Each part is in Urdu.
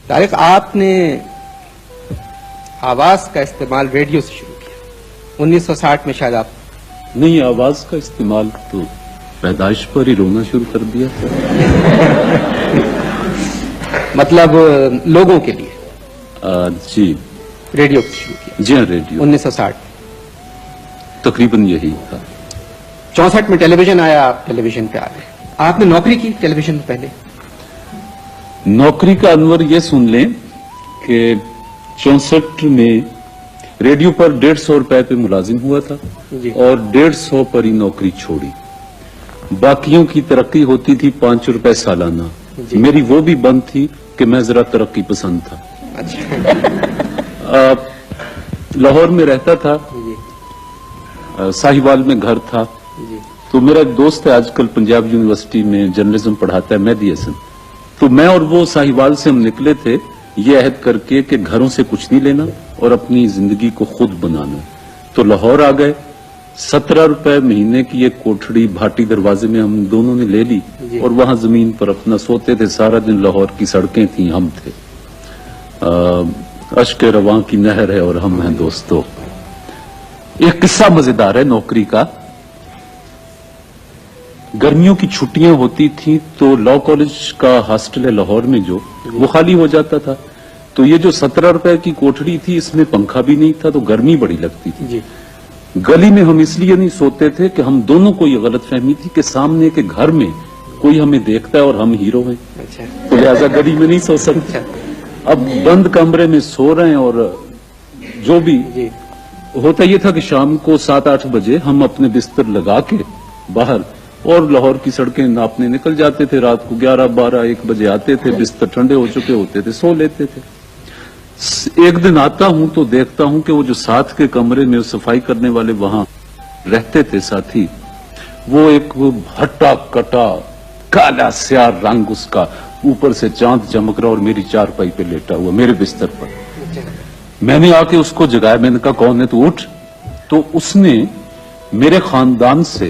طارق، آپ نے آواز کا استعمال ریڈیو سے شروع کیا 1960 میں شاید آپ. نہیں، آواز کا استعمال تو پیدائش پر ہی رونا شروع کر دیا تھا. مطلب لوگوں کے لیے. جی ریڈیو سے شروع کیا. جی ہاں، ریڈیو 1960 تقریباً یہی تھا. 64 میں ٹیلی ویژن آیا، آپ ٹیلی ویژن پہ آ گئے. آپ نے نوکری کی ٹیلی ویژن میں پہلے؟ نوکری کا انور یہ سن لیں کہ 64 میں ریڈیو پر 150 روپے پہ ملازم ہوا تھا جی. اور 150 پر ہی نوکری چھوڑی. باقیوں کی ترقی ہوتی تھی 5 روپے سالانہ. جی. میری وہ بھی بند تھی کہ میں ذرا ترقی پسند تھا. اچھا. لاہور میں رہتا تھا، جی ساہیوال میں گھر تھا. جی. تو میرا ایک دوست ہے، آج کل پنجاب یونیورسٹی میں جرنلزم پڑھاتا ہے، مہدی حسن. تو میں اور وہ ساہیوال سے ہم نکلے تھے یہ عہد کر کے کہ گھروں سے کچھ نہیں لینا اور اپنی زندگی کو خود بنانا. تو لاہور آ گئے. 17 روپے مہینے کی ایک کوٹھڑی بھاٹی دروازے میں ہم دونوں نے لے لی اور وہاں زمین پر اپنا سوتے تھے. سارا دن لاہور کی سڑکیں تھیں، ہم تھے. اشک رواں کی نہر ہے اور ہم ہیں دوستو. ایک قصہ مزیدار ہے نوکری کا. گرمیوں کی چھٹیاں ہوتی تھیں تو لا کالج کا ہاسٹل ہے لاہور میں جو، وہ خالی ہو جاتا تھا. تو یہ جو 17 روپے کی کوٹھڑی تھی اس میں پنکھا بھی نہیں تھا تو گرمی بڑی لگتی تھی. جی. گلی میں ہم اس لیے نہیں سوتے تھے کہ ہم دونوں کو یہ غلط فہمی تھی کہ سامنے کے گھر میں کوئی ہمیں دیکھتا ہے اور ہم ہیرو ہیں. اچھا. تو لہذا گلی میں نہیں سو سکتے. اب بند کمرے میں سو رہے ہیں اور جو بھی جی. ہوتا یہ تھا کہ شام کو 7-8 بجے ہم اپنے بستر لگا کے باہر اور لاہور کی سڑکیں ناپنے نکل جاتے تھے. رات کو 11-12-1 بجے آتے تھے، بستر ٹھنڈے ہو چکے ہوتے تھے، سو لیتے تھے. ایک دن آتا ہوں تو دیکھتا ہوں کہ وہ جو ساتھ کے کمرے میں صفائی کرنے والے وہاں رہتے تھے ساتھی، وہ ایک ہٹا کٹا کالا سیاہ رنگ اس کا، اوپر سے چاند چمک رہا اور میری چارپائی پہ لیٹا ہوا میرے بستر پر. میں نے آ کے اس کو جگایا. میں نے کہا کون ہے تو اٹھ. تو اس نے میرے خاندان سے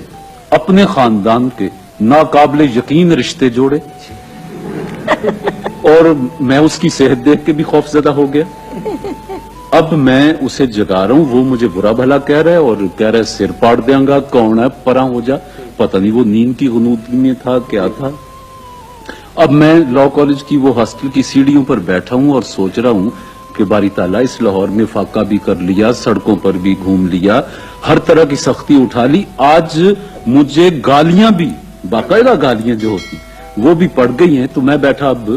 اپنے خاندان کے ناقابل یقین رشتے جوڑے اور میں اس کی صحت دیکھ کے بھی خوف زدہ ہو گیا. اب میں اسے جگا رہا ہوں، وہ مجھے برا بھلا کہہ رہا ہے اور کہہ رہا ہے سر پاڑ دیں گا، کون ہے پراں ہو جا. پتہ نہیں وہ نیند کی غنودگی میں تھا کیا تھا. اب میں لا کالج کی وہ ہاسٹل کی سیڑھیوں پر بیٹھا ہوں اور سوچ رہا ہوں کہ باری تعالیٰ اس لاہور میں فاقہ بھی کر لیا، سڑکوں پر بھی گھوم لیا، ہر طرح کی سختی اٹھا لی. آج مجھے گالیاں بھی، باقاعدہ گالیاں جو ہوتی وہ بھی پڑ گئی ہیں. تو میں بیٹھا اب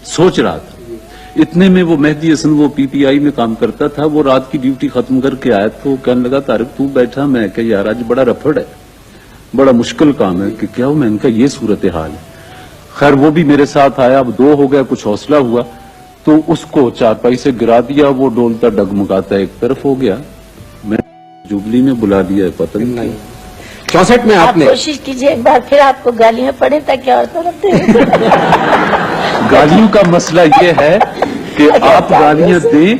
سوچ رہا تھا. اتنے میں وہ مہدی حسن، وہ پی ٹی آئی میں کام کرتا تھا، وہ رات کی ڈیوٹی ختم کر کے آیا تو کہنے لگا طارق تو بیٹھا. میں کہ یار آج بڑا رفڑ ہے، بڑا مشکل کام ہے. کہ کیا ہو؟ میں نے کہا یہ صورتحال ہے. خیر وہ بھی میرے ساتھ آیا. اب 2 ہو گیا، کچھ حوصلہ ہوا تو اس کو چارپائی سے گرا دیا. وہ ڈولتا ڈگمگاتا ایک طرف ہو گیا. میں جبلی میں بلا دیا ہے، پتہ نہیں. 64 میں آپ نے کوشش کیجیے ایک بار پھر آپ کو گالیاں پڑے تاکہ اور طرف گالیوں کا مسئلہ یہ ہے کہ آپ گالیاں دیں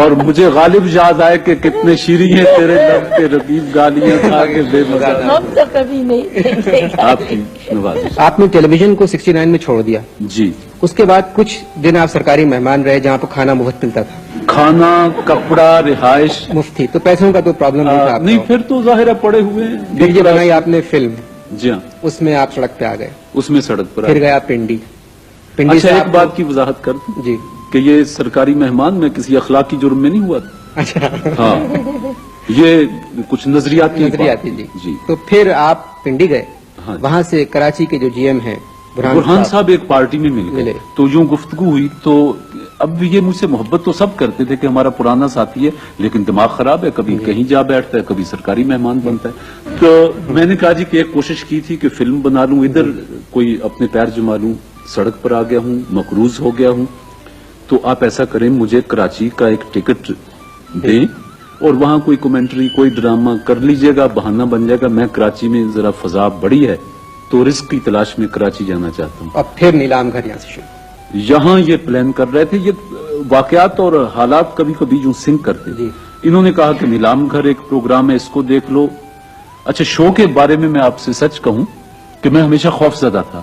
اور مجھے غالب یاد آئے کہ کتنے شیریں ہیں تیرے لب کے رقیب، گالیاں کھا کے بے مزہ. ہم تو کبھی نہیں. آپ کی نوازش. آپ نے ٹیلی ویژن کو 69 میں چھوڑ دیا. جی. اس کے بعد کچھ دن آپ سرکاری مہمان رہے جہاں پہ کھانا مفت ملتا تھا. کھانا، کپڑا، رہائش مفتی. تو پیسوں کا تو پرابلم نہیں تھا. نہیں، پھر تو ظاہر ہے پڑے ہوئے ہیں. پھر یہ بنائی آپ نے فلم. جی ہاں. اس میں آپ سڑک پہ آ گئے. اس میں سڑک پر پھر گیا پنڈی. پنڈی اچھا سے ایک بات کی وضاحت کر دوں جی کہ یہ سرکاری مہمان میں کسی اخلاقی جرم میں نہیں ہوا تھا. اچھا. ہاں، یہ کچھ نظریاتی نظریاتی. بات. جی جی. تو پھر آپ پنڈی گئے. ہاں. وہاں سے کراچی کے جو جی ایم ہیں برہان صاحب ایک پارٹی میں مل ملے. گئے تو یوں گفتگو ہوئی. تو اب یہ مجھ سے محبت تو سب کرتے تھے کہ ہمارا پرانا ساتھی ہے لیکن دماغ خراب ہے، کبھی کہیں جا بیٹھتا ہے، کبھی سرکاری مہمان بنتا ہے. تو میں نے کہا جی کہ ایک کوشش کی تھی کہ فلم بنا لوں، ادھر کوئی اپنے پیر جما لوں. سڑک پر آ گیا ہوں، مقروض ہو گیا ہوں. تو آپ ایسا کریں، مجھے کراچی کا ایک ٹکٹ دیں اور وہاں کوئی کمنٹری، کوئی ڈرامہ کر لیجئے گا، بہانہ بن جائے گا. میں کراچی میں ذرا فضا بڑی ہے تو رزق کی تلاش میں کراچی جانا چاہتا ہوں. اب پھر نیلام گھر یہاں سے شروع. یہاں یہ پلان کر رہے تھے. یہ واقعات اور حالات کبھی کبھی جو سنک کرتے. جی. انہوں نے کہا کہ نیلام گھر ایک پروگرام ہے، اس کو دیکھ لو. اچھا، شو کے بارے میں آپ سے سچ کہوں کہ میں ہمیشہ خوف زدہ تھا.